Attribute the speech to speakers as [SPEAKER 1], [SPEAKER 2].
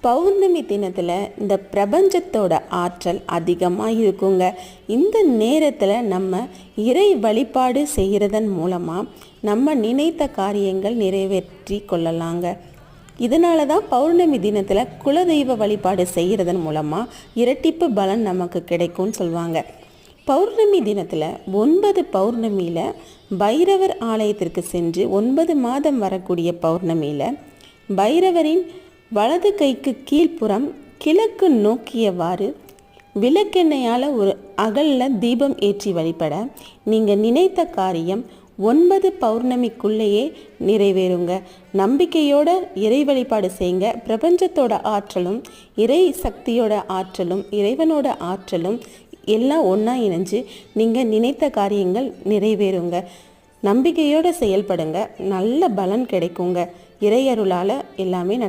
[SPEAKER 1] பௌர்ணமி தினத்தில் இந்த பிரபஞ்சத்தோட ஆற்றல் அதிகமாக இருக்குங்க. இந்த நேரத்தில் நம்ம இறை வழிபாடு செய்கிறதன் மூலமாக நம்ம நினைத்த காரியங்கள் நிறைவேற்றி கொள்ளலாங்க. இதனால தான் பௌர்ணமி தினத்தில் குலதெய்வ வழிபாடு செய்கிறதன் மூலமாக இரட்டிப்பு பலன் நமக்கு கிடைக்கும்னு சொல்லுவாங்க. பௌர்ணமி தினத்தில் 9 பௌர்ணமியில் பைரவர் ஆலயத்திற்கு சென்று 9 மாதம் வரக்கூடிய பௌர்ணமியில் பைரவரின் வலது கைக்கு கீழ்ப்புறம் கிழக்கு நோக்கியவாறு விளக்கெண்ணெயால் ஒரு அகலில் தீபம் ஏற்றி வழிபட நீங்கள் நினைத்த காரியம் 9 பௌர்ணமிக்குள்ளேயே நிறைவேறுங்க. நம்பிக்கையோட இறை வழிபாடு செய்யுங்க. பிரபஞ்சத்தோட ஆற்றலும் இறை சக்தியோட ஆற்றலும் இறைவனோட ஆற்றலும் எல்லாம் ஒன்றா இணைஞ்சு நீங்கள் நினைத்த காரியங்கள் நிறைவேறுங்க. நம்பிக்கையோடு செயல்படுங்க. நல்ல பலன் கிடைக்குங்க. இறையருளால் எல்லாமே நடக்கும்.